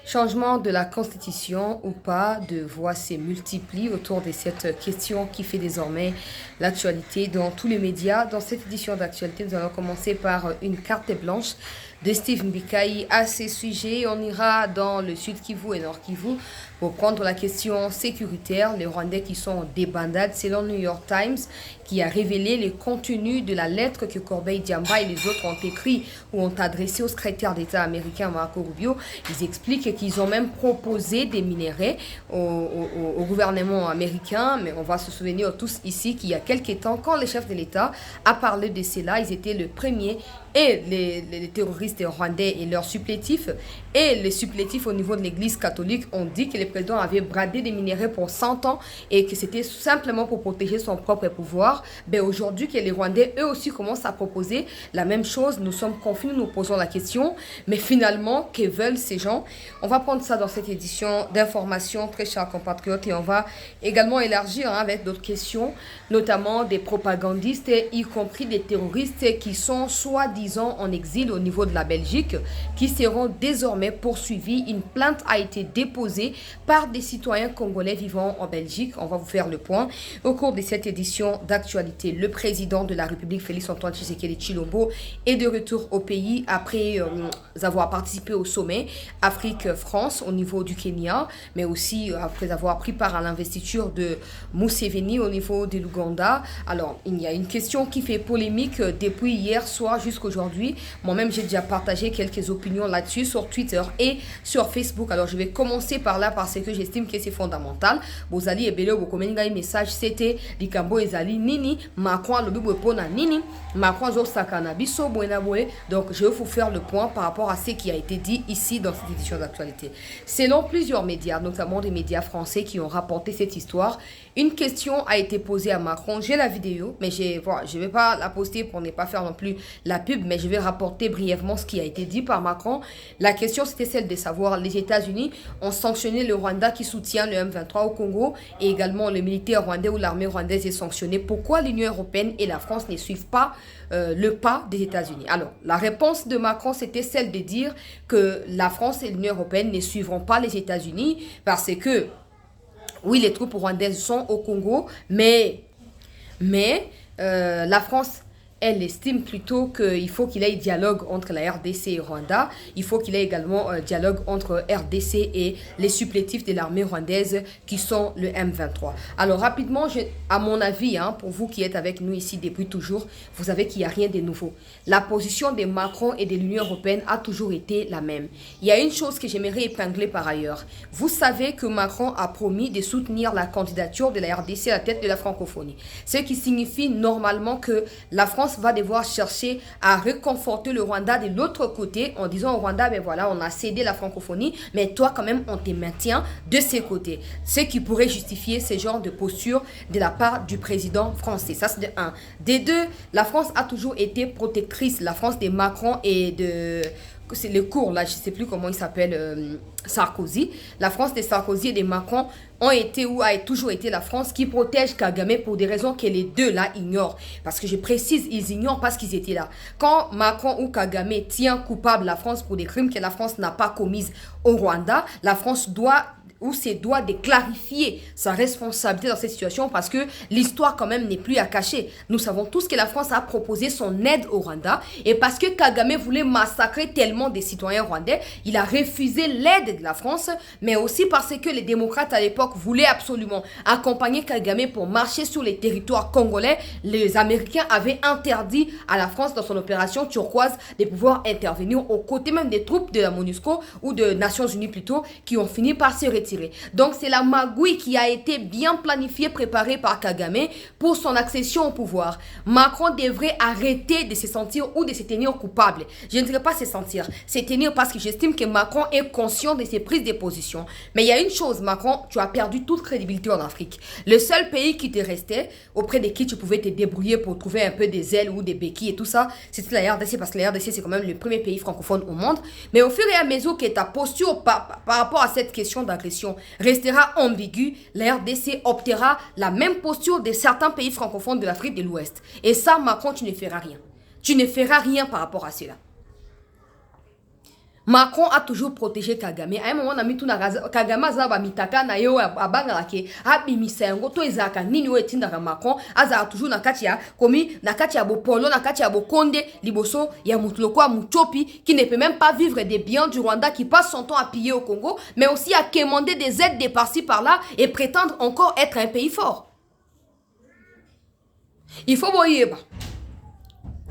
Changement de la Constitution ou pas, de voix se multiplient autour de cette question qui fait désormais l'actualité dans tous les médias. Dans cette édition d'actualité, nous allons commencer par une carte blanche de Steve Mbikaï à ces sujets. On ira dans le Sud Kivu et Nord Kivu pour prendre la question sécuritaire. Les Rwandais qui sont en débandade, c'est le New York Times qui a révélé le contenu de la lettre que Corbeil Diamba et les autres ont écrit ou ont adressé au secrétaire d'État américain Marco Rubio. Ils expliquent qu'ils ont même proposé des minerais au gouvernement américain, mais on va se souvenir tous ici qu'il y a quelques temps, quand le chef de l'État a parlé de cela, ils étaient le premier et les terroristes rwandais et leurs supplétifs et les supplétifs au niveau de l'église catholique ont dit que le président avait bradé des minerais pour 100 ans et que c'était simplement pour protéger son propre pouvoir. Ben aujourd'hui que les Rwandais eux aussi commencent à proposer la même chose, nous sommes confus, nous nous posons la question, mais finalement que veulent ces gens? On va prendre ça dans cette édition d'information, très chers compatriotes, et on va également élargir avec d'autres questions, notamment des propagandistes, y compris des terroristes qui sont soi-disant en exil au niveau de la Belgique, qui seront désormais poursuivis. Une plainte a été déposée par des citoyens congolais vivant en Belgique. On va vous faire le point. Au cours de cette édition d'actualité, le président de la République, Félix-Antoine Tshisekedi Tshilombo, est de retour au pays après avoir participé au sommet Afrique-France au niveau du Kenya, mais aussi après avoir pris part à l'investiture de Museveni au niveau de l'Ouganda. Alors, il y a une question qui fait polémique depuis hier soir jusqu'aujourd'hui. Moi-même, j'ai déjà partagé quelques opinions là-dessus sur Twitter et sur Facebook. Alors, je vais commencer par là parce que j'estime que c'est fondamental. Bozali et Belo, vous communiquez un message, c'était Likambo Ezali Nini, Macron le Bibopona Nini, Macron Zo Sakanabiso Buenaboe. Donc, je vais vous faire le point par rapport à ce qui a été dit ici dans cette édition d'actualité. Selon plusieurs médias, notamment des médias français qui ont rapporté cette histoire, une question a été posée à Macron. J'ai la vidéo, mais je ne vais pas la poster pour ne pas faire non plus la pub, mais je vais rapporter brièvement ce qui a été dit par Macron. La question, c'était celle de savoir, les États-Unis ont sanctionné le Rwanda qui soutient le M23 au Congo et également le militaire rwandais ou l'armée rwandaise est sanctionnée. Pourquoi l'Union européenne et la France ne suivent pas le pas des États-Unis? Alors, la réponse de Macron, c'était celle de dire que la France et l'Union européenne ne suivront pas les États-Unis parce que oui, les troupes rwandaises sont au Congo, mais la France, elle estime plutôt qu'il faut qu'il y ait dialogue entre la RDC et Rwanda. Il faut qu'il y ait également un dialogue entre RDC et les supplétifs de l'armée rwandaise qui sont le M23. Alors rapidement, à mon avis, pour vous qui êtes avec nous ici depuis toujours, vous savez qu'il n'y a rien de nouveau. La position de Macron et de l'Union européenne a toujours été la même. Il y a une chose que j'aimerais épingler par ailleurs. Vous savez que Macron a promis de soutenir la candidature de la RDC à la tête de la francophonie. Ce qui signifie normalement que la France va devoir chercher à réconforter le Rwanda de l'autre côté en disant au Rwanda, ben voilà, on a cédé la francophonie, mais toi quand même, on te maintient de ses côtés. Ce qui pourrait justifier ce genre de posture de la part du président français. Ça, c'est de un. De deux, la France a toujours été protectrice, la France de Macron et de... c'est les cours, là, je ne sais plus comment il s'appelle, Sarkozy. La France de Sarkozy et de Macron ont été ou a toujours été la France qui protège Kagame pour des raisons que les deux là ignorent. Parce que je précise, ils ignorent parce qu'ils étaient là. Quand Macron ou Kagame tient coupable la France pour des crimes que la France n'a pas commis au Rwanda, la France doit ou se doit de clarifier sa responsabilité dans cette situation parce que l'histoire quand même n'est plus à cacher. Nous savons tous que la France a proposé son aide au Rwanda et parce que Kagame voulait massacrer tellement des citoyens rwandais, il a refusé l'aide de la France, mais aussi parce que les démocrates à l'époque voulaient absolument accompagner Kagame pour marcher sur les territoires congolais. Les Américains avaient interdit à la France dans son opération turquoise de pouvoir intervenir aux côtés même des troupes de la MONUSCO ou de Nations Unies plutôt qui ont fini par se retirer. Donc c'est la magouille qui a été bien planifiée, préparée par Kagame pour son accession au pouvoir. Macron devrait arrêter de se sentir ou de se tenir coupable. Je ne dirais pas se sentir, se tenir parce que j'estime que Macron est conscient de ses prises de position. Mais il y a une chose, Macron, tu as perdu toute crédibilité en Afrique. Le seul pays qui te restait, auprès de qui tu pouvais te débrouiller pour trouver un peu des ailes ou des béquilles et tout ça, c'était la RDC parce que la RDC c'est quand même le premier pays francophone au monde. Mais au fur et à mesure que ta posture par rapport à cette question d'agression restera ambiguë, la RDC optera la même posture de certains pays francophones de l'Afrique de l'Ouest. Et ça, Macron, tu ne feras rien. Tu ne feras rien par rapport à cela. Macron a toujours protégé Kagame. À un moment, on a mis tout na Kagame azaba mitaka na yo abangake abimisengo to ezaka nini o etindaka Macron azaka toujours na kati ya komi na kati ya bopolo na kati ya bokonde liboso ya mutuloko ya muchopi qui ne peut même pas vivre des biens du Rwanda, qui passe son temps à piller au Congo, mais aussi à quémander des aides de par-ci par-là et prétendre encore être un pays fort. Il faut voyer.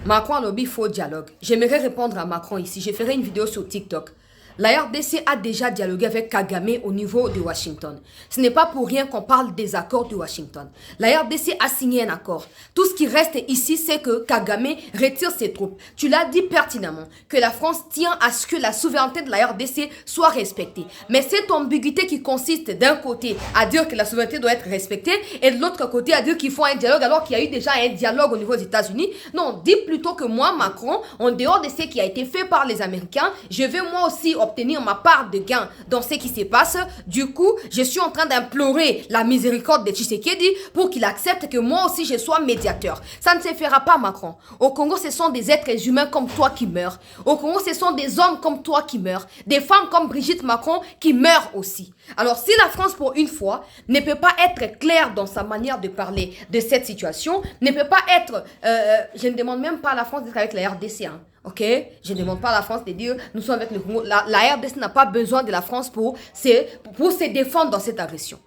Macron lobby faux dialogue. J'aimerais répondre à Macron ici. Je ferai une vidéo sur TikTok. La RDC a déjà dialogué avec Kagame au niveau de Washington. Ce n'est pas pour rien qu'on parle des accords de Washington. La RDC a signé un accord. Tout ce qui reste ici, c'est que Kagame retire ses troupes. Tu l'as dit pertinemment, que la France tient à ce que la souveraineté de la RDC soit respectée. Mais cette ambiguïté qui consiste d'un côté à dire que la souveraineté doit être respectée et de l'autre côté à dire qu'il faut un dialogue alors qu'il y a eu déjà un dialogue au niveau des États-Unis. Non, dis plutôt que moi, Macron, en dehors de ce qui a été fait par les Américains, je vais moi aussi obtenir ma part de gain dans ce qui se passe. Du coup, je suis en train d'implorer la miséricorde de Tshisekedi pour qu'il accepte que moi aussi je sois médiateur. Ça ne se fera pas, Macron. Au Congo, ce sont des êtres humains comme toi qui meurent. Au Congo, ce sont des hommes comme toi qui meurent. Des femmes comme Brigitte Macron qui meurent aussi. Alors, si la France, pour une fois, ne peut pas être claire dans sa manière de parler de cette situation, ne peut pas être... je ne demande même pas à la France d'être avec la RDC, hein. Ok, je ne demande pas à la France de dire nous sommes avec le Congo. La RDC n'a pas besoin de la France pour se défendre dans cette agression.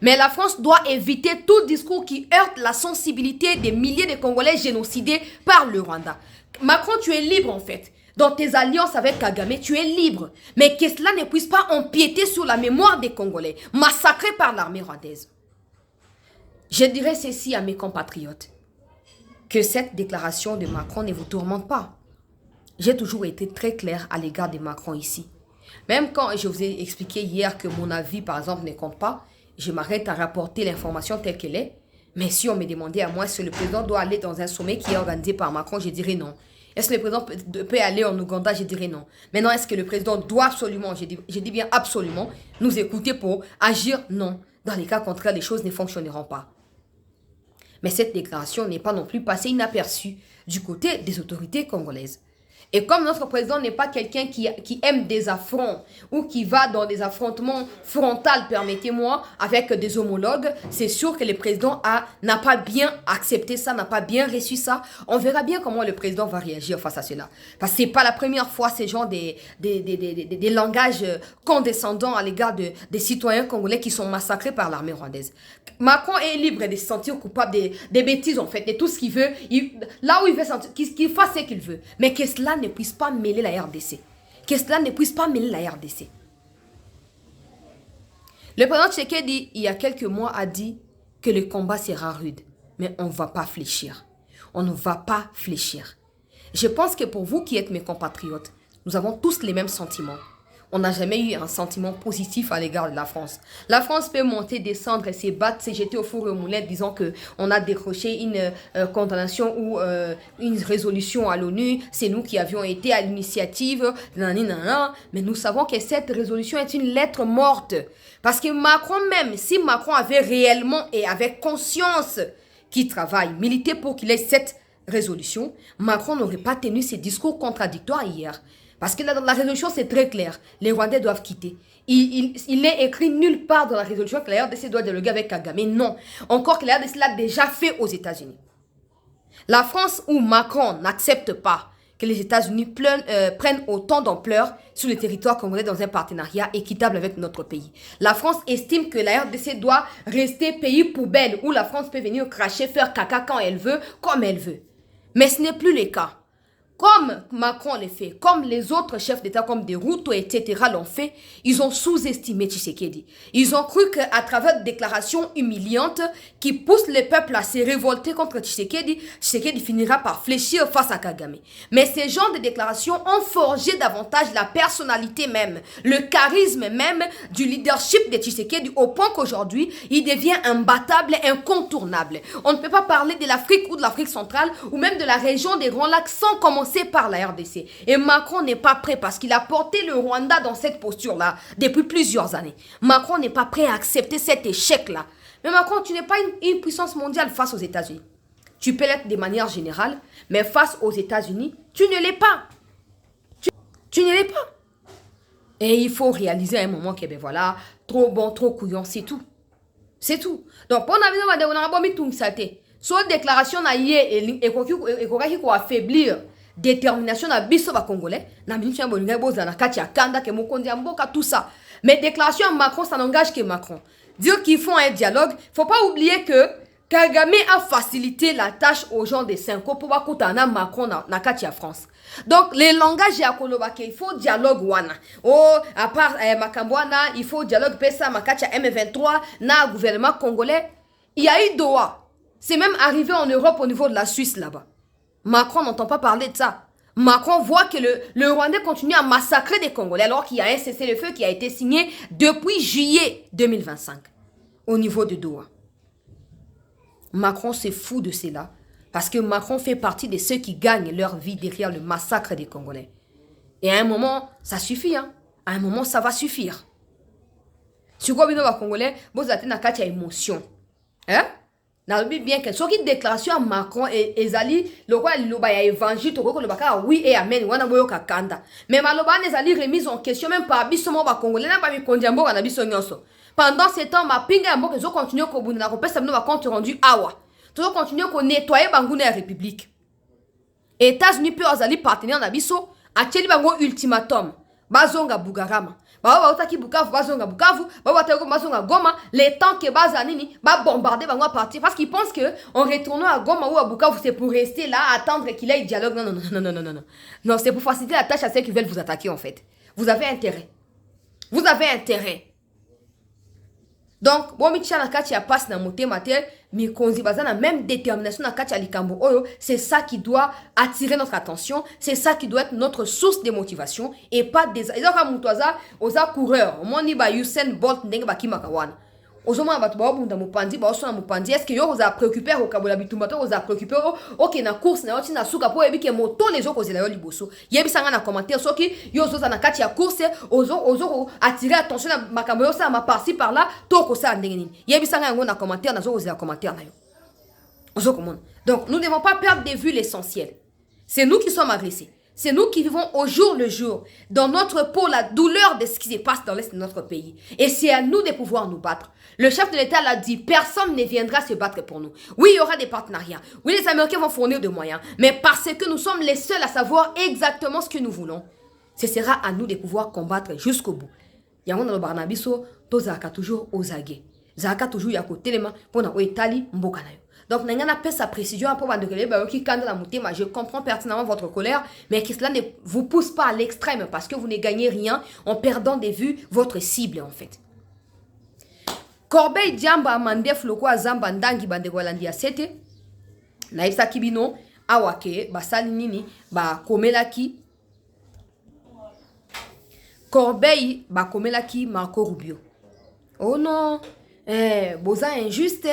Mais la France doit éviter tout discours qui heurte la sensibilité des milliers de Congolais génocidés par le Rwanda. Macron, tu es libre en fait. Dans tes alliances avec Kagame, tu es libre. Mais que cela ne puisse pas empiéter sur la mémoire des Congolais, massacrés par l'armée rwandaise. Je dirais ceci à mes compatriotes. Que cette déclaration de Macron ne vous tourmente pas. J'ai toujours été très clair à l'égard de Macron ici. Même quand je vous ai expliqué hier que mon avis, par exemple, ne compte pas, je m'arrête à rapporter l'information telle qu'elle est. Mais si on me demandait à moi si le président doit aller dans un sommet qui est organisé par Macron, je dirais non. Est-ce que le président peut aller en Ouganda? Je dirais non. Maintenant, est-ce que le président doit absolument, je dis bien absolument, nous écouter pour agir? Non. Dans les cas contraires, les choses ne fonctionneront pas. Mais cette déclaration n'est pas non plus passée inaperçue du côté des autorités congolaises. Et comme notre président n'est pas quelqu'un qui aime des affronts ou qui va dans des affrontements frontaux, permettez-moi, avec des homologues, c'est sûr que le président n'a pas bien accepté ça, n'a pas bien reçu ça. On verra bien comment le président va réagir face à cela. Parce que ce n'est pas la première fois ces gens des langages condescendants à l'égard des citoyens congolais qui sont massacrés par l'armée rwandaise. Macron est libre de se sentir coupable des bêtises en fait, de tout ce qu'il veut. Là où il veut sentir, qu'il fasse ce qu'il veut. Mais que cela ne puisse pas mêler la RDC. Que cela ne puisse pas mêler la RDC. Le président Tshisekedi, il y a quelques mois, a dit que le combat sera rude. Mais on ne va pas fléchir. On ne va pas fléchir. Je pense que pour vous qui êtes mes compatriotes, nous avons tous les mêmes sentiments. On n'a jamais eu un sentiment positif à l'égard de la France. La France peut monter, descendre, se battre, se jeter au four et au moulin, disant qu'on a décroché une condamnation ou une résolution à l'ONU. C'est nous qui avions été à l'initiative. Mais nous savons que cette résolution est une lettre morte. Parce que Macron même, si Macron avait réellement et avec conscience qu'il travaille, milité pour qu'il ait cette résolution, Macron n'aurait pas tenu ses discours contradictoires hier. Parce que dans la résolution, c'est très clair. Les Rwandais doivent quitter. Il n'est écrit nulle part dans la résolution que la RDC doit dialoguer avec Kagame. Non. Encore que la RDC l'a déjà fait aux États-Unis. La France ou Macron n'accepte pas que les États-Unis prennent autant d'ampleur sur le territoire congolais dans un partenariat équitable avec notre pays. La France estime que la RDC doit rester pays poubelle où la France peut venir cracher, faire caca quand elle veut, comme elle veut. Mais ce n'est plus le cas. Comme Macron l'a fait, comme les autres chefs d'État comme des Ruto, etc. l'ont fait, ils ont sous-estimé Tshisekedi. Ils ont cru qu'à travers des déclarations humiliantes qui poussent le peuple à se révolter contre Tshisekedi, Tshisekedi finira par fléchir face à Kagame. Mais ces genres de déclarations ont forgé davantage la personnalité même, le charisme même du leadership de Tshisekedi au point qu'aujourd'hui, il devient imbattable, incontournable. On ne peut pas parler de l'Afrique ou de l'Afrique centrale ou même de la région des Grands Lacs sans commencer par la RDC. Et Macron n'est pas prêt parce qu'il a porté le Rwanda dans cette posture-là depuis plusieurs années. Macron n'est pas prêt à accepter cet échec-là. Mais Macron, tu n'es pas une puissance mondiale face aux États-Unis. Tu peux l'être de manière générale, mais face aux États-Unis, tu ne l'es pas. Tu ne l'es pas. Et il faut réaliser à un moment que, ben voilà, trop bon, trop couillon, c'est tout. C'est tout. Donc, pour nous, on a pas mis tout ça. Soit déclaration na yé et quoi affaiblir détermination na biso ba congolais, na minute ya bolinga boza na kati ya kanda ke mokonzi mboka tout ça. Mais déclaration Macron ça n'engage que Macron. Dire qu'ils font un dialogue, faut pas oublier que Kagame a facilité la tâche aux gens de Senko pour bakutana Macron na kati ya France. Donc les langages ya kolobake il faut dialogue wana. Oh à part Makambwana, il faut dialogue pesa makati ya M23 na gouvernement congolais. Il y a eu Doha. C'est même arrivé en Europe au niveau de la Suisse là-bas. Macron n'entend pas parler de ça. Macron voit que le Rwandais continue à massacrer des Congolais alors qu'il y a un cessez-le-feu qui a été signé depuis juillet 2025 au niveau de Doha. Macron se fout de cela parce que Macron fait partie de ceux qui gagnent leur vie derrière le massacre des Congolais. Et à un moment, ça suffit. Hein? À un moment, ça va suffire. Si vous avez un Congolais, vous avez une émotion. Hein? Nalobi bien que ce qui déclaration à Macron et Ezali le roi loba ya évangile to ko lobaka oui et amen wana boyo kakanda mais maloba Ezali remise en question même par biso mo ba congolais na ba mi kondiambo na biso nyonso pendant ce temps ma pinga mbo que zo continuer ko bunda ko pesa bino ba compte rendu awa to continuer ko nettoyer banguna ya république États-Unis peut Ezali partenaire na biso ateli bango ultimatum bazonga Bugarama Baba otaki Bukavu bazonga Bukavu, baba otaki bazonga Goma, les temps que bazanini ba bombarder bango à partir parce qu'ils pensent que en retournant à Goma ou à Bukavu c'est pour rester là attendre qu'il y ait dialogue. Non non non non non non non. Non, c'est pour faciliter la tâche à ceux qui veulent vous attaquer en fait. Vous avez intérêt. Vous avez intérêt. Donc, bon micha na kati ya passe na motema te, mi konzi bazana même détermination na kati ya likambo oyo, c'est ça qui doit attirer notre attention, c'est ça qui doit être notre source de motivation et pas des ezaka mutwaza oza coureur, moni ba Usain Bolt ndenge bakimaka wana. Ozoma batu ba bunda mupandi ba osona mupandi est-ce que yo oza préoccupé au kabola bitumba to oza préoccupé OK na course na yoti na suka po ebike moto les oko zela yo liboso yebisanga na commentaire soki yo oza na kati ya course ozo attirer attention na makambo yo sa ma par-ci par là to ko sa ndenge nini yebisanga yango na commentaire na zo ozela commentaire na yo ozo komona. Donc nous ne devons pas perdre de vue l'essentiel. C'est nous qui sommes agressés. C'est nous qui vivons au jour le jour, dans notre peau, la douleur de ce qui se passe dans l'Est de notre pays. Et c'est à nous de pouvoir nous battre. Le chef de l'État l'a dit, personne ne viendra se battre pour nous. Oui, il y aura des partenariats. Oui, les Américains vont fournir des moyens. Mais parce que nous sommes les seuls à savoir exactement ce que nous voulons, ce sera à nous de pouvoir combattre jusqu'au bout. Yango na lo barnabiso, to zaka toujours aux aguets. Zaka toujours ya ko telema, pona o etali mboka na yo. Donc, nous avons fait sa précision je comprends pertinemment votre colère, mais que cela ne vous pousse pas à l'extrême parce que vous ne gagnez rien en perdant de vue votre cible en fait. Corbeil Diamba Mandef Loko Azamba Ndangi Bandegolandi Asete, Naïsa Kibino, Awake, Basali Nini, Ba Komelaki, Corbeil, Ba Komelaki, Marco Rubio. Oh non! Boza injuste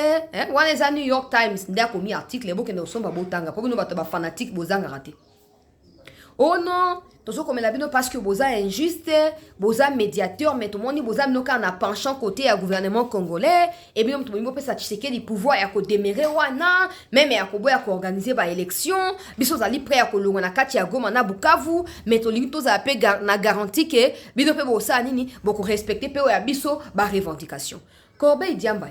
wana New York Times ndia komi article ebo kende osomba botanga pour nous bato ba fanatique boza ngaraté. Oh non, tozo comme la bino parce que boza injuste, boza médiateur mais tout le monde boza mnoka na penchant côté à gouvernement congolais et bien tout le monde peut s'acheter du pouvoir ya ko démérer wana même ya ko boya ko organiser ba élection biso zali prêt ya ko longa na kati ya Goma na Bukavu mais to lingi to za pe na garantie que bino pe bosa nini boko respecter pe ya biso ba revendication. Corbeil Diamba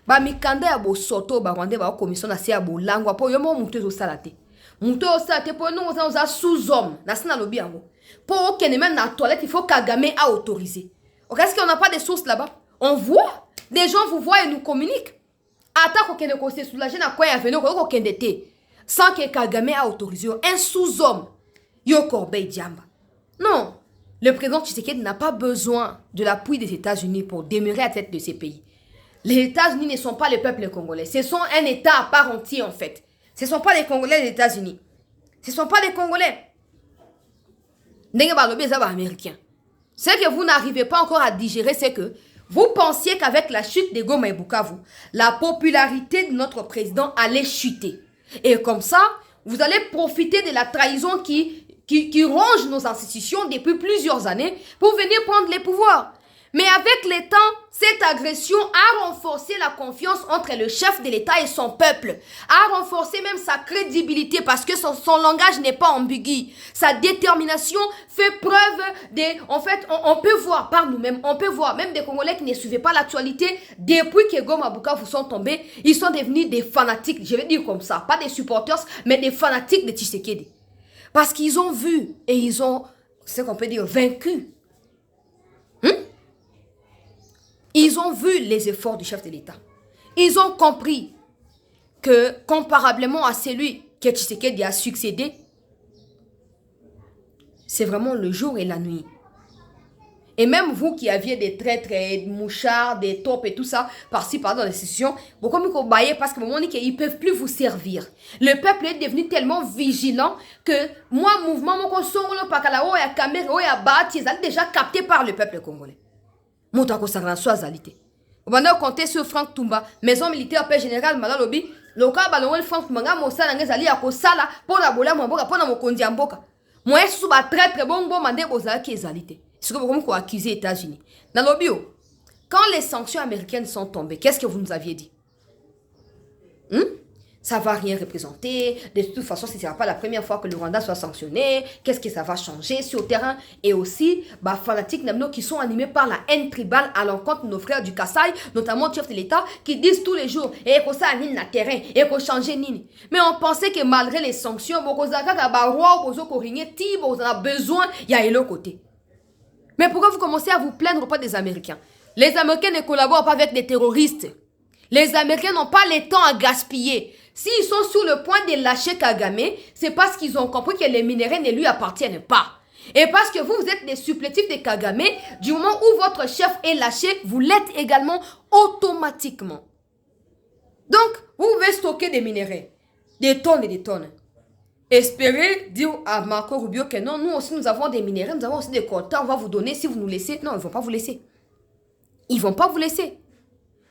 ba mikanda ya bo soto ba rwande ba commission na se ya bolangwa po yo mo mutu zo salate po nous on sous-homme na sina lobi yango po okene même na toilette il faut Kagame a autorisé. Est-ce qu'on n'a pas de sources là-bas? On voit des gens vous voient et nous communiquent ata ko kene ko se soulager na quoi ya venir ko kende te sans que Kagame a autorisé un sous-homme yo Corbeil Diamba. Non. Le président Tshisekedi n'a pas besoin de l'appui des États-Unis pour demeurer à la tête de ces pays. Les États-Unis ne sont pas le peuple congolais. Ce sont un État à part entière en fait. Ce ne sont pas les Congolais des États-Unis. Ce ne sont pas les Congolais. Américains. Ce que vous n'arrivez pas encore à digérer, c'est que vous pensiez qu'avec la chute de Goma et Bukavu, la popularité de notre président allait chuter. Et comme ça, vous allez profiter de la trahison qui ronge nos institutions depuis plusieurs années pour venir prendre les pouvoirs. Mais avec le temps, cette agression a renforcé la confiance entre le chef de l'État et son peuple, a renforcé même sa crédibilité parce que son langage n'est pas ambigu. Sa détermination fait preuve de... En fait, on peut voir par nous-mêmes, on peut voir même des Congolais qui ne suivaient pas l'actualité, depuis que Goma Bukavu sont tombés, ils sont devenus des fanatiques, je vais dire comme ça, pas des supporters, mais des fanatiques de Tshisekedi. Parce qu'ils ont vu et ils ont, ce qu'on peut dire, vaincu. Ils ont vu les efforts du chef de l'État. Ils ont compris que, comparablement à celui que Tshisekedi a succédé, c'est vraiment le jour et la nuit. Et même vous qui aviez des traîtres, des mouchards, des taupes et tout ça, par-ci, par-là dans les sessions, beaucoup mieux bailler parce que moment qu'ils ne peuvent plus vous servir. Le peuple est devenu tellement vigilant que moi, mouvement, mon son, le pakalao et la caméra, et la bâti, ils ont déjà capté par le peuple congolais. Moutako Sarlan Soazalité. On va compter sur Franck Toumba, maison militaire, paix général, Malalobi, le cas ballon Franck Manga, Mossa, Nangazali, Akosala, pour la bola, Mamboka, pour la Mokondiamboka. Moi, je suis très bon, mandé aux Alaki et Zalité. C'est ce que vous accusez les États-Unis. Dans le bio, quand les sanctions américaines sont tombées, qu'est-ce que vous nous aviez dit? Ça ne va rien représenter. De toute façon, ce ne sera pas la première fois que le Rwanda soit sanctionné. Qu'est-ce que ça va changer sur le terrain? Et aussi, fanatiques qui sont animés par la haine tribale à l'encontre de nos frères du Kassai, notamment le chef de l'État, qui disent tous les jours et que ça anime le terrain, et que changer nini. Mais on pensait que malgré les sanctions, on a besoin, il y a l'autre côté. Mais pourquoi vous commencez à vous plaindre auprès des Américains? Les Américains ne collaborent pas avec des terroristes. Les Américains n'ont pas le temps à gaspiller. S'ils sont sur le point de lâcher Kagame, c'est parce qu'ils ont compris que les minéraux ne lui appartiennent pas. Et parce que vous êtes des supplétifs de Kagame, du moment où votre chef est lâché, vous l'êtes également automatiquement. Donc, vous pouvez stocker des minéraux, des tonnes et des tonnes. Espérez dire à Marco Rubio que non, nous aussi nous avons des minéraux, nous avons aussi des quotas, on va vous donner si vous nous laissez. Non, ils ne vont pas vous laisser. Ils ne vont pas vous laisser.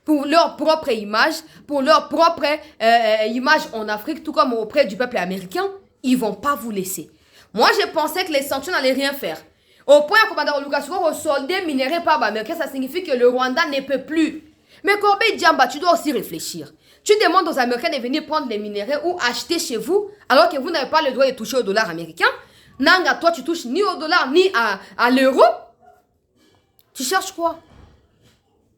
Pour leur propre image, pour leur propre image en Afrique, tout comme auprès du peuple américain, ils ne vont pas vous laisser. Moi, je pensais que les sanctions n'allaient rien faire. Au point que Commandant Lukashenko au soldats minérés par l'Américain, ça signifie que le Rwanda ne peut plus. Mais Corbeil Djamba, tu dois aussi réfléchir. Tu demandes aux Américains de venir prendre les minéraux ou acheter chez vous, alors que vous n'avez pas le droit de toucher au dollar américain. Nanga, toi, tu touches ni au dollar, ni à l'euro. Tu cherches quoi?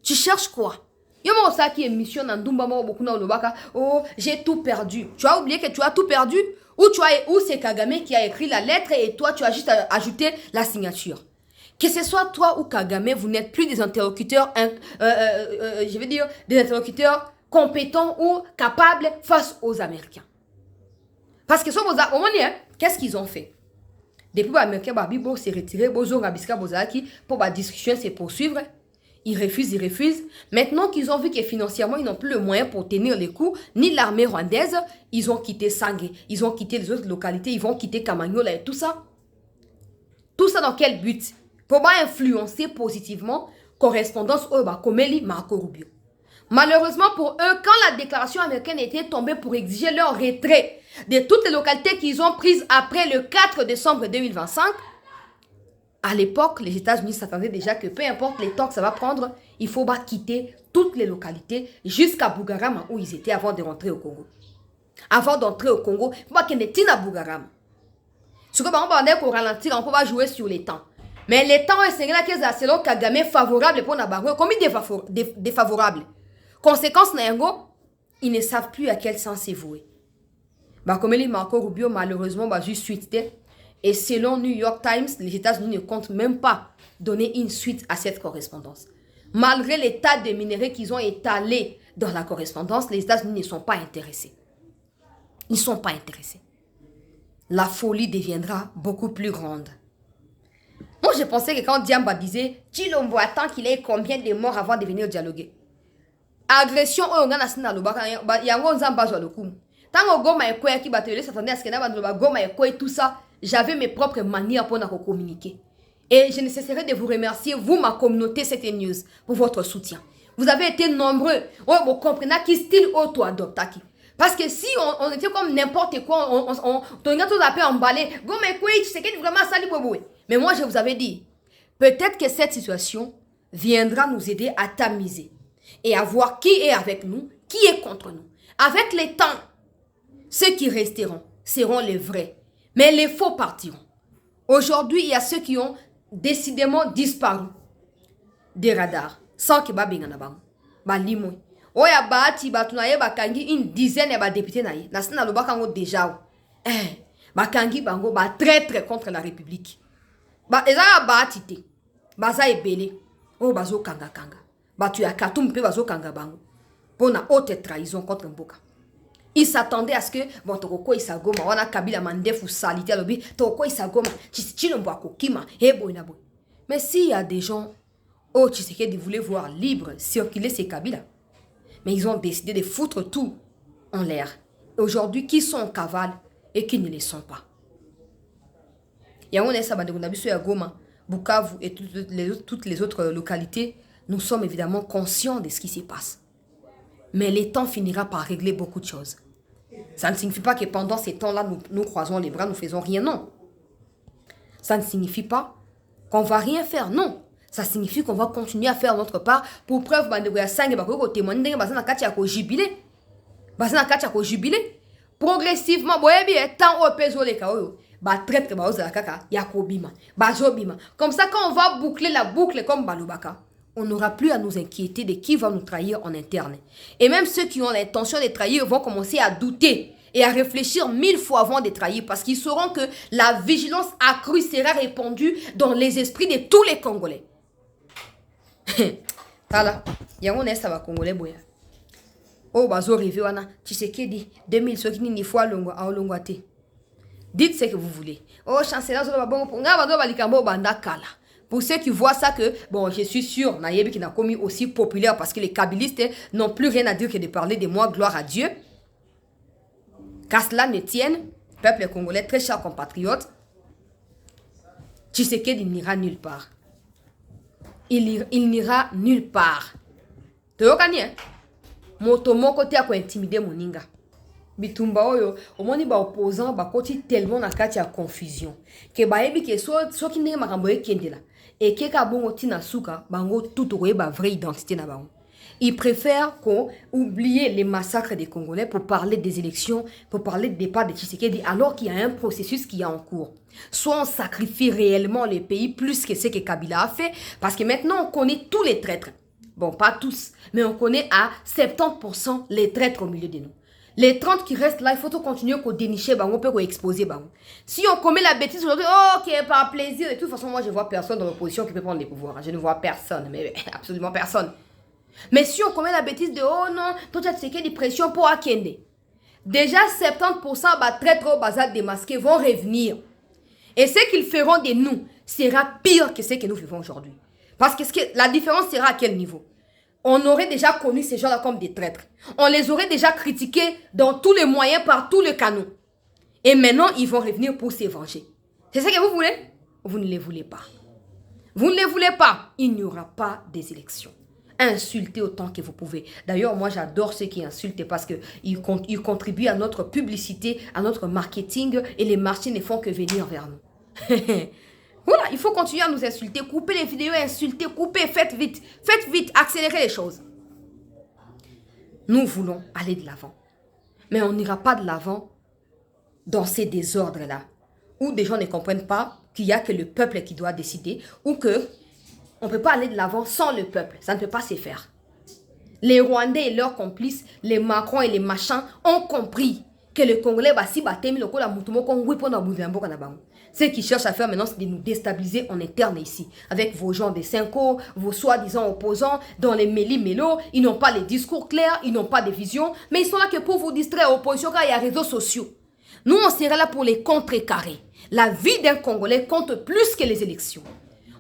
Tu cherches quoi? Yoma Osaki est mission dans Dumbama beaucoup dans Lobaka. Oh, j'ai tout perdu. Tu as oublié que tu as tout perdu? Ou c'est Kagame qui a écrit la lettre et toi, tu as juste ajouté la signature. Que ce soit toi ou Kagame, vous n'êtes plus des interlocuteurs, je veux dire, des interlocuteurs compétents ou capables face aux Américains. Parce que qu'est-ce qu'ils ont fait? Depuis que les Américains s'est retiré, pour la discussion se poursuivre. Ils refusent. Maintenant qu'ils ont vu que financièrement, ils n'ont plus le moyen pour tenir les coups, ni l'armée rwandaise, ils ont quitté Sangé, ils ont quitté les autres localités, ils vont quitter Kamanyola et tout ça. Tout ça dans quel but? Pour influencer positivement correspondance au Komeli Marco Rubio. Malheureusement pour eux, quand la déclaration américaine était tombée pour exiger leur retrait de toutes les localités qu'ils ont prises après le 4 décembre 2025, à l'époque, les États-Unis s'attendaient déjà que peu importe les temps que ça va prendre, il faut quitter toutes les localités jusqu'à Bugarama où ils étaient avant de rentrer au Congo. Avant d'entrer au Congo, il faut pas qu'ils ne à Bugarama. Ce que on va ralentir, on va jouer sur les temps. Mais les temps, c'est là que selon Kagame favorable pour Nabarou, comme défavorable. Conséquence, ils ne savent plus à quel sens c'est voué. Comme il Marco Rubio, malheureusement, juste suite. Et selon New York Times, les États-Unis ne comptent même pas donner une suite à cette correspondance. Malgré les tas de minéraux qu'ils ont étalés dans la correspondance, les États-Unis ne sont pas intéressés. Ils ne sont pas intéressés. La folie deviendra beaucoup plus grande. Moi, je pensais que quand Diamba disait « Chilombo attend qu'il ait combien de morts avant de venir dialoguer ?» Agression, on a assis dans le bac, il y a un zamba sur le coup. Tant que Goma et Koya qui battait, s'attendait à ce qu'il y ait Goma et Koya tout ça. J'avais mes propres manières pour nous communiquer. Et je ne cesserai de vous remercier, vous, ma communauté, cette news, pour votre soutien. Vous avez été nombreux. Vous comprenez qui style auto adoptaki. Parce que si on était comme n'importe quoi, on a tout à fait emballé. Mais moi, je vous avais dit, peut-être que cette situation viendra nous aider à tamiser et à voir qui est avec nous, qui est contre nous. Avec les temps, ceux qui resteront seront les vrais, mais les faux partiront. Aujourd'hui, il y a ceux qui ont décidément disparu des radars, sans que babengana bango, balimo. Oya baati batunaye bakangi une dizaine de députés naye. Nasina lo bakango déjà. Bakangi bango ba traître contre la République. Ba ezala baati te. Baza ebele. Oh bazo kanga. Batu ya Katoum pe bazo kanga bango. Pour na haute trahison contre Mboka. Ils s'attendaient à ce que bon toko isagoma wana Kabila mandefu salite lobi toko isagoma chino mbako kima ebo inabo. Mais s'il y a des gens Tshisekedi voulait voir libre circuler ces Kabila, mais ils ont décidé de foutre tout en l'air. Aujourd'hui, qui sont en cavale et qui ne le sont pas. Yango nesa bande kunabiso ya Goma, Bukavu et toutes les autres localités, nous sommes évidemment conscients de ce qui se passe. Mais le temps finira par régler beaucoup de choses. Ça ne signifie pas que pendant ces temps-là, nous croisons les bras, nous faisons rien, non. Ça ne signifie pas qu'on va rien faire, non. Ça signifie qu'on va continuer à faire notre part. Pour preuve, progressivement, comme ça, quand on va boucler la boucle comme Balobaka, on n'aura plus à nous inquiéter de qui va nous trahir en interne. Et même ceux qui ont l'intention de trahir vont commencer à douter et à réfléchir 1000 fois avant de trahir, parce qu'ils sauront que la vigilance accrue sera répandue dans les esprits de tous les Congolais. Tala, yango nesa ba Congolais boya. Oh bazo rêver wana, Tshisekedi 2000 soki ni fois longo a longo te. Dites ce que vous voulez. Oh chancelier zo ba bongo ponga ba do ba likambo banda kala. Pour ceux qui voient ça que bon, je suis sûr Nayebi qui n'a commis aussi populaire parce que les kabylistes n'ont plus rien à dire que de parler de moi, gloire à Dieu. Qu'à cela ne tienne, peuple congolais très cher compatriotes, Tshisekedi n'ira nulle part. Il n'ira nulle part. Toyokani hein? Moto moko te ako intimider moninga. Bitumba oyo, omoni ba opposant ba koti tellement na kati ya confusion. Ke ba yebi ke so ki ndenge makambo ekendela. Et ke ka bongo tina suka, bango tout oye ba vraie identité na bango. Ils préfèrent qu'on oublie les massacres des Congolais pour parler des élections, pour parler du départ de Tshisekedi, alors qu'il y a un processus qui est en cours. Soit on sacrifie réellement les pays plus que ce que Kabila a fait, parce que maintenant on connaît tous les traîtres. Bon, pas tous, mais on connaît à 70% les traîtres au milieu de nous. Les 30 qui restent là, il faut tout continuer à dénicher, on peut exposer. Si on commet la bêtise aujourd'hui, ok, par plaisir, de toute façon, moi je vois personne dans l'opposition qui peut prendre les pouvoirs. Je ne vois personne, mais absolument personne. Mais si on commet la bêtise de oh non, toi tu as des pressions pour Akende. Déjà 70% bah, très trop bazar démasqués vont revenir. Et ce qu'ils feront de nous sera pire que ce que nous vivons aujourd'hui. Parce que la différence sera à quel niveau? On aurait déjà connu ces gens-là comme des traîtres. On les aurait déjà critiqués dans tous les moyens, par tous les canaux. Et maintenant, ils vont revenir pour se venger. C'est ça que vous voulez? Vous ne les voulez pas. Vous ne les voulez pas. Il n'y aura pas des élections. Insultez autant que vous pouvez. D'ailleurs, moi, j'adore ceux qui insultent parce qu'ils contribuent à notre publicité, à notre marketing et les marchés ne font que venir vers nous. Voilà, il faut continuer à nous insulter. Coupez les vidéos, insultez, coupez, faites vite, accélérez les choses. Nous voulons aller de l'avant. Mais on n'ira pas de l'avant dans ces désordres-là, où des gens ne comprennent pas qu'il n'y a que le peuple qui doit décider, ou que on ne peut pas aller de l'avant sans le peuple. Ça ne peut pas se faire. Les Rwandais et leurs complices, les Macron et les machins, ont compris que le Congolais va si battre ce qu'ils cherchent à faire maintenant, c'est de nous déstabiliser en interne ici. Avec vos gens des Cinco, vos soi-disant opposants, dans les méli-mélo, ils n'ont pas les discours clairs, ils n'ont pas de vision, mais ils sont là que pour vous distraire, opposition, car il y a les réseaux sociaux. Nous, on sera là pour les contrecarrer. La vie d'un Congolais compte plus que les élections.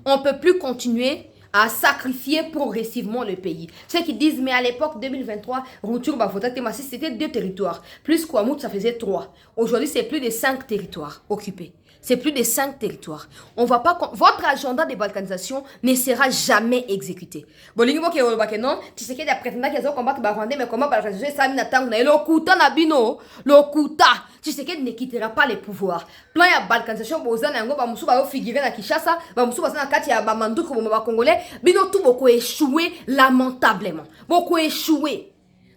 On ne peut plus continuer à sacrifier progressivement le pays. Ceux qui disent, mais à l'époque 2023, Rutshuru, Bafouta, Temassi, c'était 2 territoires. Plus Kouamout, ça faisait 3. Aujourd'hui, c'est plus de 5 territoires occupés. C'est plus de 5 territoires. On va pas... Votre agenda de balkanisation ne sera jamais exécuté. Bolingi moke olobake non, Tshisekedi a prétendu qu'ils ont combattu Barwandais, mais comment balkanisation ça mina tangu na lokuta na bino, lokuta. Tshisekedi ne quittera pas les pouvoirs. Plan ya balkanisation bozana yango ba musu ba figurer na Kinshasa, ba musu ba na kati ya ba manduku ba congolais, bino tout beaucoup échoué lamentablement. Beaucoup échoué.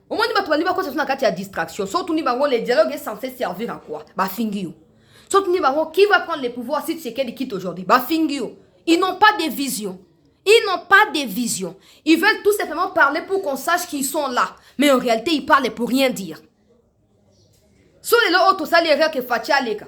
Au moins, tu vas dire que c'est une distraction. Surtout, le dialogue est censé servir à quoi? Bah, fingio. Surtout, qui va prendre les pouvoirs si Tshisekedi quitte aujourd'hui? Bah, fingio. Ils n'ont pas de vision. Ils n'ont pas de vision. Ils veulent tout simplement parler pour qu'on sache qu'ils sont là. Mais en réalité, ils parlent pour rien dire. Sur les lots, tu as l'erreur que Fatia Leka.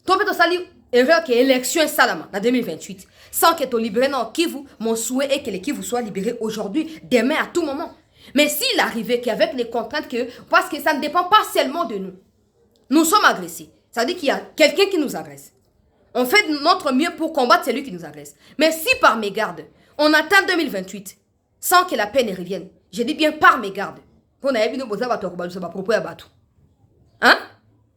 Tu as l'erreur que l'élection est salama en 2028. Sans que tu libéré dans Kivu, mon souhait est que le Kivu soit libéré aujourd'hui, demain, à tout moment. Mais s'il arrivait qu'avec les contraintes parce que ça ne dépend pas seulement de nous. Nous sommes agressés. Ça veut dire qu'il y a quelqu'un qui nous agresse. On fait notre mieux pour combattre celui qui nous agresse. Mais si par mégarde, on atteint 2028, sans que la paix ne revienne, je dis bien par mégarde, hein?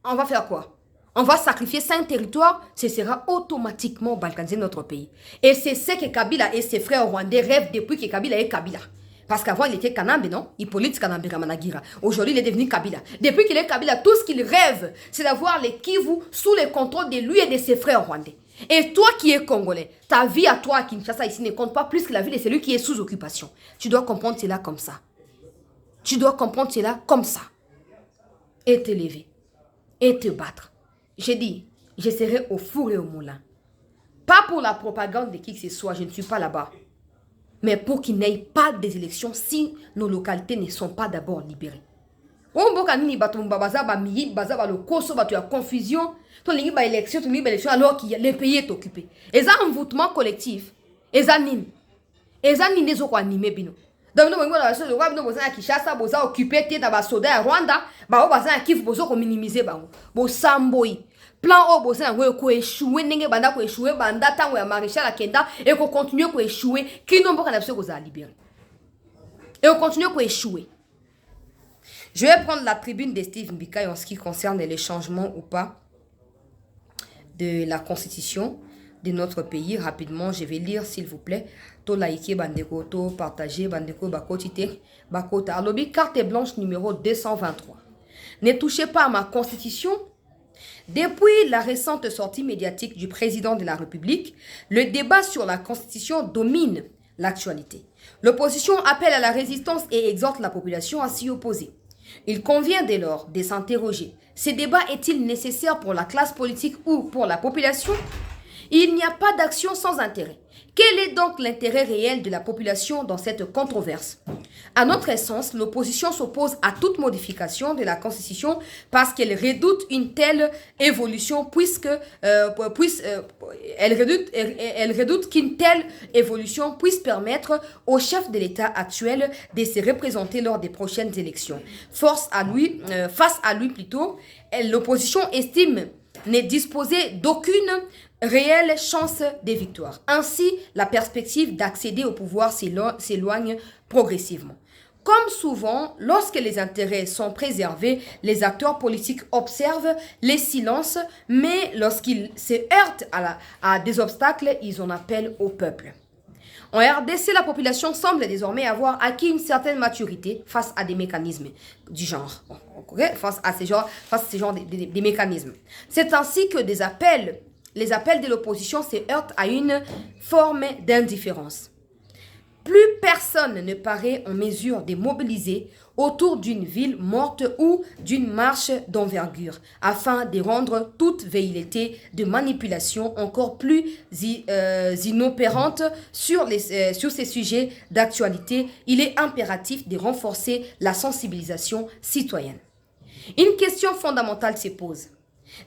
On va faire quoi? On va sacrifier 5 territoires, ce sera automatiquement balkaniser notre pays. Et c'est ce que Kabila et ses frères rwandais rêvent depuis que Kabila est Kabila. Parce qu'avant, il était Kanambe, non? Hippolyte Kanambe Ramanagira. Aujourd'hui, il est devenu Kabila. Depuis qu'il est Kabila, tout ce qu'il rêve, c'est d'avoir les Kivu sous le contrôle de lui et de ses frères rwandais. Et toi qui es Congolais, ta vie à toi à Kinshasa ici ne compte pas plus que la vie de celui qui est sous occupation. Tu dois comprendre cela comme ça. Tu dois comprendre cela comme ça. Et te lever. Et te battre. J'ai dit, je serai au four et au moulin. Pas pour la propagande de qui que ce soit, je ne suis pas là-bas. Mais pour qu'il n'y ait pas des élections si nos localités ne sont pas d'abord libérées. On va dire que confusion, alors que le pays est occupé. Et ça, un envoûtement collectif. Et ça, nime. Et ça, nime, ils animé bino. Donc, nous avons Kinshasa, nous avons occupé les soldats à Rwanda, nous avons minimiser. Nous avons plan o bosa ngo ko échouer ndenge banda ko échouer banda tango ya maréchal akenda et ko continuer ko échouer qui non boka na biso ko za libérer et on continue ko échouer. Je vais prendre la tribune de Steve Mbika en ce qui concerne les changements ou pas de la constitution de notre pays. Rapidement, je vais lire s'il vous plaît. To like bandeko, to partager bandeko bakotite bakota. Alobi carte blanche numéro 223. Ne touchez pas à ma constitution. Depuis la récente sortie médiatique du président de la République, le débat sur la Constitution domine l'actualité. L'opposition appelle à la résistance et exhorte la population à s'y opposer. Il convient dès lors de s'interroger. Ce débat est-il nécessaire pour la classe politique ou pour la population? Il n'y a pas d'action sans intérêt. Quel est donc l'intérêt réel de la population dans cette controverse? À notre sens, l'opposition s'oppose à toute modification de la Constitution parce qu'elle redoute une telle évolution elle redoute qu'une telle évolution puisse permettre au chef de l'État actuel de se représenter lors des prochaines élections. Face à lui, l'opposition estime ne disposer d'aucune réelle chance de victoire. Ainsi, la perspective d'accéder au pouvoir s'éloigne progressivement. Comme souvent, lorsque les intérêts sont préservés, les acteurs politiques observent les silences, mais lorsqu'ils se heurtent à des obstacles, ils en appellent au peuple. En RDC, la population semble désormais avoir acquis une certaine maturité face à des mécanismes du genre. Face à ce genre des mécanismes. C'est ainsi que les appels de l'opposition se heurtent à une forme d'indifférence. Plus personne ne paraît en mesure de mobiliser autour d'une ville morte ou d'une marche d'envergure afin de rendre toute velléité de manipulation encore plus inopérante sur ces sujets d'actualité. Il est impératif de renforcer la sensibilisation citoyenne. Une question fondamentale se pose.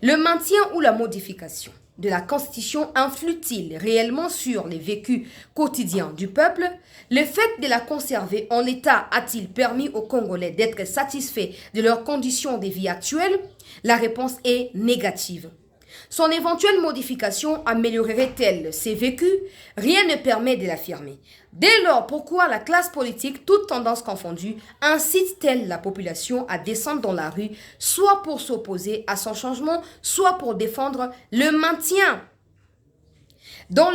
Le maintien ou la modification de la Constitution influe-t-il réellement sur les vécus quotidiens du peuple? Le fait de la conserver en l'état a-t-il permis aux Congolais d'être satisfaits de leurs conditions de vie actuelles? La réponse est négative. Son éventuelle modification améliorerait-elle ses vécus? Rien ne permet de l'affirmer. Dès lors, pourquoi la classe politique, toutes tendances confondues, incite-t-elle la population à descendre dans la rue, soit pour s'opposer à son changement, soit pour défendre le maintien? Dans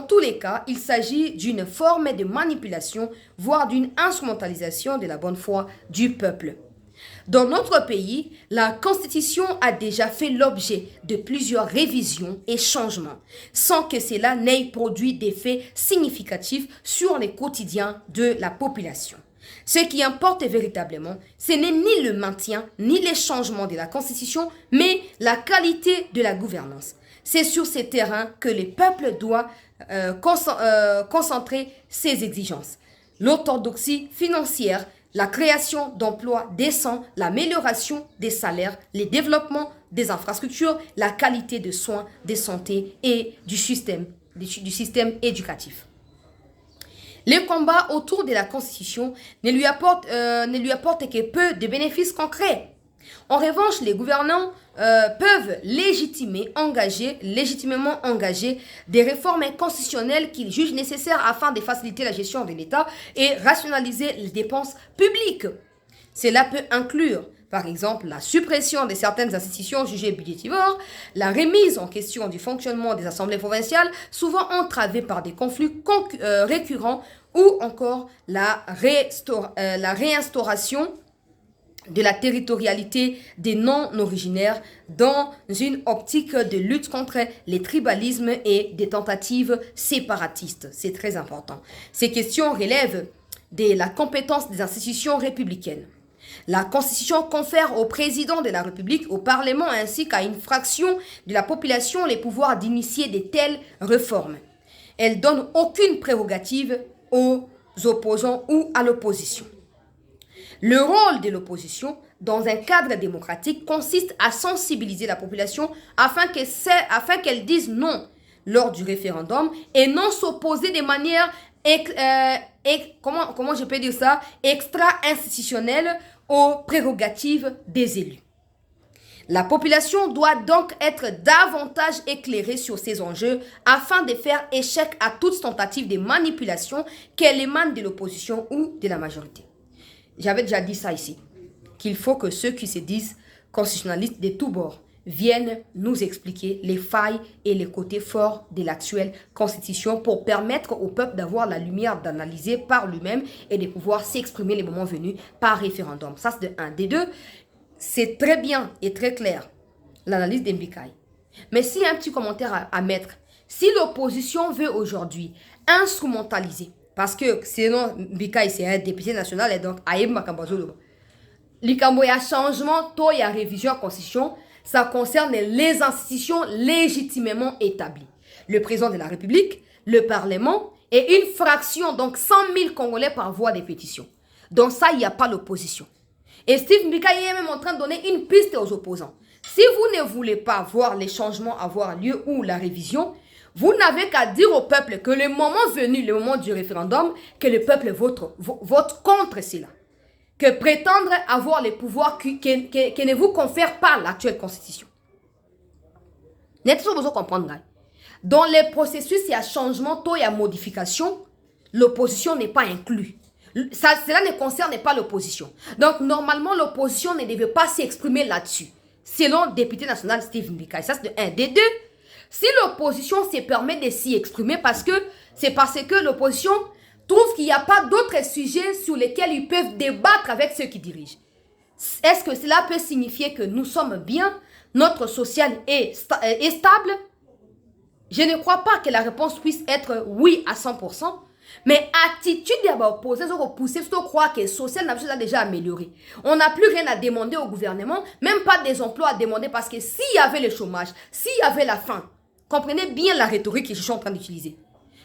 tous les cas, il s'agit d'une forme de manipulation, voire d'une instrumentalisation de la bonne foi du peuple. Dans notre pays, la Constitution a déjà fait l'objet de plusieurs révisions et changements, sans que cela n'ait produit d'effets significatifs sur les quotidiens de la population. Ce qui importe véritablement, ce n'est ni le maintien ni les changements de la Constitution, mais la qualité de la gouvernance. C'est sur ces terrains que le peuple doit concentrer ses exigences. L'orthodoxie financière, la création d'emplois décents, l'amélioration des salaires, le développement des infrastructures, la qualité de soins, de santé et du système éducatif. Le combat autour de la Constitution ne lui apporte que peu de bénéfices concrets. En revanche, les gouvernants peuvent légitimement engager des réformes constitutionnelles qu'ils jugent nécessaires afin de faciliter la gestion de l'État et rationaliser les dépenses publiques. Cela peut inclure, par exemple, la suppression de certaines institutions jugées budgétivores, la remise en question du fonctionnement des assemblées provinciales, souvent entravées par des conflits récurrents, ou encore la réinstauration de la territorialité des non-originaires dans une optique de lutte contre les tribalismes et des tentatives séparatistes. C'est très important. Ces questions relèvent de la compétence des institutions républicaines. La Constitution confère au président de la République, au Parlement ainsi qu'à une fraction de la population les pouvoirs d'initier de telles réformes. Elle donne aucune prérogative aux opposants ou à l'opposition. Le rôle de l'opposition dans un cadre démocratique consiste à sensibiliser la population afin qu'elle dise non lors du référendum et non s'opposer de manière extra-institutionnelle aux prérogatives des élus. La population doit donc être davantage éclairée sur ces enjeux afin de faire échec à toute tentative de manipulation qu'elle émane de l'opposition ou de la majorité. J'avais déjà dit ça ici, qu'il faut que ceux qui se disent constitutionnalistes de tous bords viennent nous expliquer les failles et les côtés forts de l'actuelle constitution pour permettre au peuple d'avoir la lumière d'analyser par lui-même et de pouvoir s'exprimer les moments venus par référendum. Ça, c'est de un. Des deux, c'est très bien et très clair, l'analyse d'Mbikai. Mais s'il y a un petit commentaire à mettre, si l'opposition veut aujourd'hui instrumentaliser, parce que sinon, Mbikai, c'est un député national et donc, Aïb Makambazolo. Likambo, il y a changement, il y a révision de la Constitution, ça concerne les institutions légitimement établies. Le président de la République, le Parlement et une fraction, donc 100 000 Congolais par voie de pétition. Donc ça, il n'y a pas l'opposition. Et Steve Mbikai est même en train de donner une piste aux opposants. Si vous ne voulez pas voir les changements avoir lieu ou la révision, vous n'avez qu'à dire au peuple que le moment venu, le moment du référendum, que le peuple vote contre cela. Que prétendre avoir les pouvoirs que ne vous confère pas l'actuelle constitution. N'êtes-vous besoin de comprendre? Dans les processus, il y a changement, il y a modification, l'opposition n'est pas inclue. Cela ne concerne pas l'opposition. Donc, normalement, l'opposition ne devait pas s'exprimer là-dessus. Selon le député national Steve Mbikai. Ça, c'est de un. Des deux, si l'opposition se permet de s'y exprimer, c'est parce que l'opposition trouve qu'il n'y a pas d'autres sujets sur lesquels ils peuvent débattre avec ceux qui dirigent. Est-ce que cela peut signifier que nous sommes bien, notre social est stable? Je ne crois pas que la réponse puisse être oui à 100%. Mais attitude d'abord opposée, c'est repousser, surtout croire que le social n'a déjà amélioré. On n'a plus rien à demander au gouvernement, même pas des emplois à demander parce que s'il y avait le chômage, s'il y avait la faim, comprenez bien la rhétorique que je suis en train d'utiliser.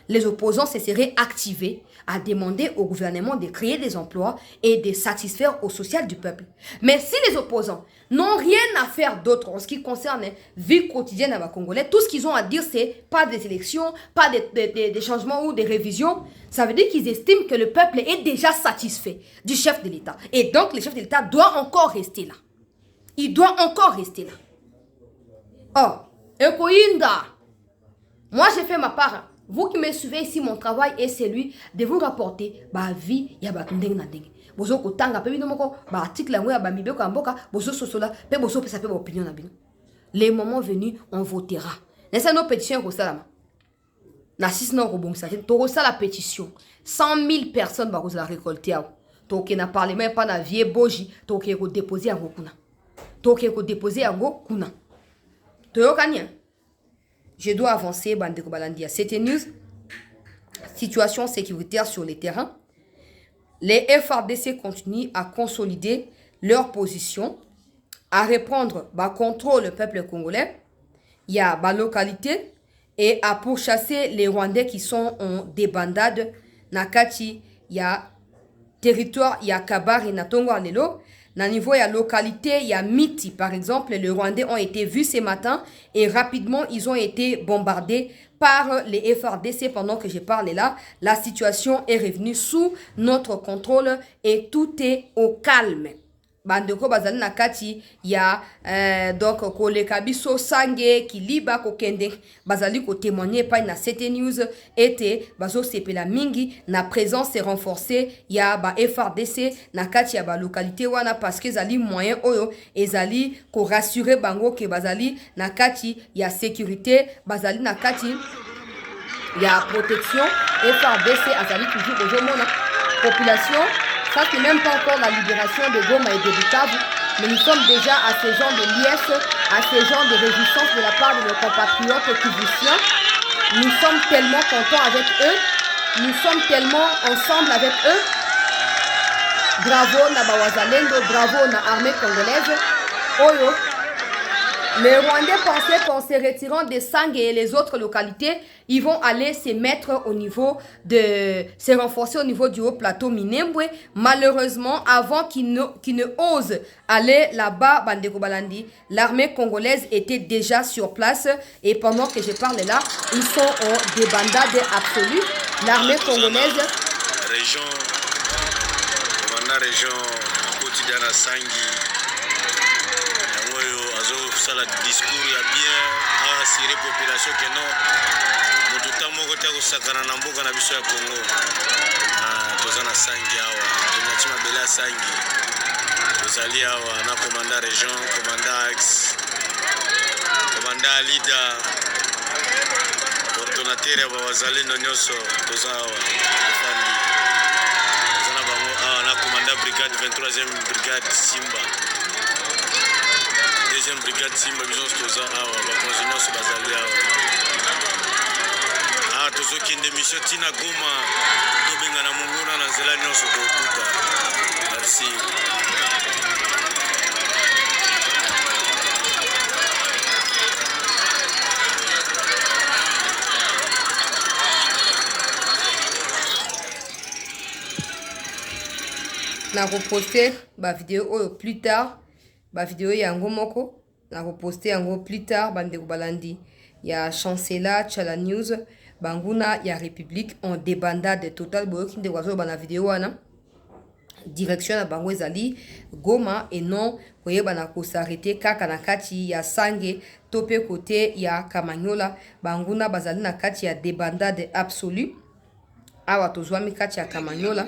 Les opposants se seraient activés à demander au gouvernement de créer des emplois et de satisfaire au social du peuple. Mais si les opposants n'ont rien à faire d'autre en ce qui concerne la vie quotidienne à Congolais, tout ce qu'ils ont à dire, c'est pas des élections, pas des changements ou des révisions, ça veut dire qu'ils estiment que le peuple est déjà satisfait du chef de l'État. Et donc, le chef de l'État doit encore rester là. Il doit encore rester là. Or, Ekoinda. Moi, j'ai fait ma part. Vous qui me suivez ici, mon travail est celui de vous rapporter ma vie. Ya batundeng na deng. Bozo kotanga pe bino moko ba article yango ya ba mibeko ya mboka bozo sosola pe bozo pesa pe ba opinion na bino. Les moments venus, on votera. N'est-ce pas nos pétitions ko salama? Na six non ko bongisa. To ça la pétition. 100 000 personnes ba ko la récolter. To ke na parlement pas na vie boji, to ke ko déposer yango kuna. To ke ko déposer yango kuna. To yo kanya. Je dois avancer, Bandeko Balandia. C'était news. Situation sécuritaire sur les terrains. Les FRDC continuent à consolider leur position, à reprendre contrôle le peuple congolais. Il y a la localité et à pourchasser les Rwandais qui sont en débandade. Nakati, il y a territoire, il y a Kabar et Natongo Alelo. Dans niveau, il y a localité, il y a Miti, par exemple. Les Rwandais ont été vus ce matin et rapidement, ils ont été bombardés par les FRDC pendant que je parlais là. La situation est revenue sous notre contrôle et tout est au calme. Bandeko bazali na kati ya donc ko le kabiso sange kiliba ko kende bazali ko témoigner pa na cette news était bazo sepela mingi na présence est renforcée ya ba FRDC na kati ya ba localité wana parce que zali moyen oyo ezali ko rassurer bango ke bazali na kati ya sécurité bazali na kati ya protection FRDC azali toujours besoin mona population. Ça, c'est même pas encore la libération de Goma et de Bukavu, mais nous sommes déjà à ce genre de liesse, à ce genre de résistance de la part de nos compatriotes kivusiens. Nous sommes tellement contents avec eux, nous sommes tellement ensemble avec eux. Bravo na Bawazalendo, bravo na armée congolaise. Oyo. Les Rwandais pensaient qu'en se retirant de Sangue et les autres localités, ils vont aller se mettre au niveau de... se renforcer au niveau du haut plateau Minembwe. Malheureusement, avant qu'ils ne osent aller là-bas, Bandeko Balandi, l'armée congolaise était déjà sur place. Et pendant que je parle là, ils sont en débandade absolue. L'armée congolaise... Région... région quotidienne à Sangi. La discours ya bien assurer population que non mututa moko te ko sakana na mboka na biso ya Congo toza na Sangi awa tunachima bela Sangi tozali awa na commandant région commandant axe commandant leader coordonnateur ya bazalendo nyonso toza awa famille toza na bango awa na commandant brigade 23e brigade Simba deuxième brigade Simba bisons toza awa bakonzi nyonso bazali awa tozokende mission tina Goma tobenga na mongona na nzela nyonso tokuta merci. Na reposter ba vidéo plus tard. Ba vidéo yango moko na reposter yango plus tard Bandeko Balandi ya chancela Chala News banguna ya République en débandade totale boyo kinde wazo bana vidéo wana direction na bango ezali Goma et non koyeba na ko s'arrêter kaka na kati ya Sange topé côté ya Kamanyola banguna bazali na kati ya débandade absolue awa tozwami kati ya Kamanyola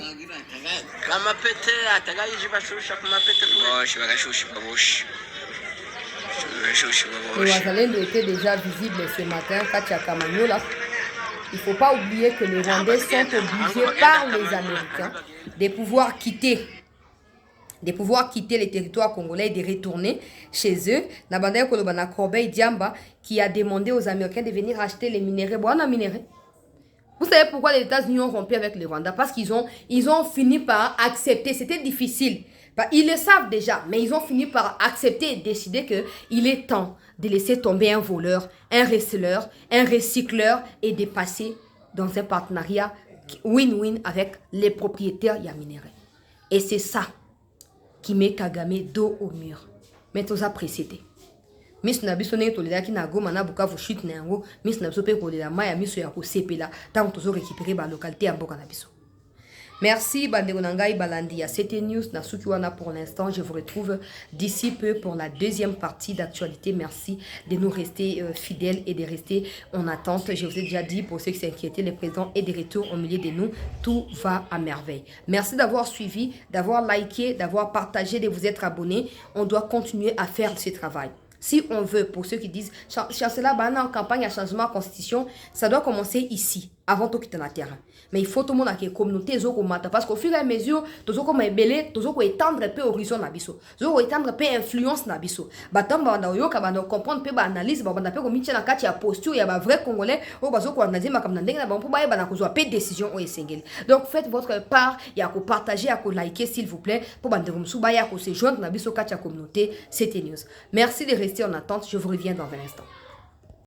kama pete atagayi jibashusha kuma pete bosh bagashusha babosh. Les Wazalendo étaient déjà visibles ce matin kati ya Kamanyola. Il ne faut pas oublier que les Rwandais sont obligés par les Américains de pouvoir quitter les territoires congolais et de retourner chez eux. Nabanda Kolobana Corbeil Diamba qui a demandé aux Américains de venir acheter les minéraux. Bon, on a minéraux. Vous savez pourquoi les États-Unis ont rompu avec les Rwandais? Parce qu'ils ont fini par accepter. C'était difficile. Ils le savent déjà, mais ils ont fini par accepter et décider qu'il est temps de laisser tomber un voleur, un receleur, un recycleur et de passer dans un partenariat win-win avec les propriétaires Yaminere. Et c'est ça qui met Kagame dos au mur. Mais tous a précédé. Miss Nabiso ne tolera ki na Goma na Bukavu chute na yango, Miss Nabiso pe kolela maya miso ya ko sepela tant tozo récupérer ba localité ya mboka na biso. Merci Bandeko Nangai Balandi à CT News Nasukiwana pour l'instant. Je vous retrouve d'ici peu pour la deuxième partie d'actualité. Merci de nous rester fidèles et de rester en attente. Je vous ai déjà dit, pour ceux qui s'inquiétaient, le président est de retour au milieu de nous. Tout va à merveille. Merci d'avoir suivi, d'avoir liké, d'avoir partagé, de vous être abonné. On doit continuer à faire ce travail. Si on veut, pour ceux qui disent, chancelier en campagne à changement de constitution, ça doit commencer ici, avant tout quitter la terre. Mais il faut tout le monde à la communauté, parce qu'au fur et à mesure, tout le monde est étendre un peu l'horizon, tout étendre un peu l'influence. Batam banda yoka banda comprendre peu analyse banda peu comme na kati ya posture ya ba vrai congolais o bazo ko analyser makam na ndenge na ba mpo ba bana ko zo pe décision o esengeli. Donc faites votre part, ya ko partager, ya ko liker s'il vous plaît pour banda ko msuba ya ko se joindre na biso kati ya communauté CT News. Merci de rester en attente, je vous reviens dans un instant.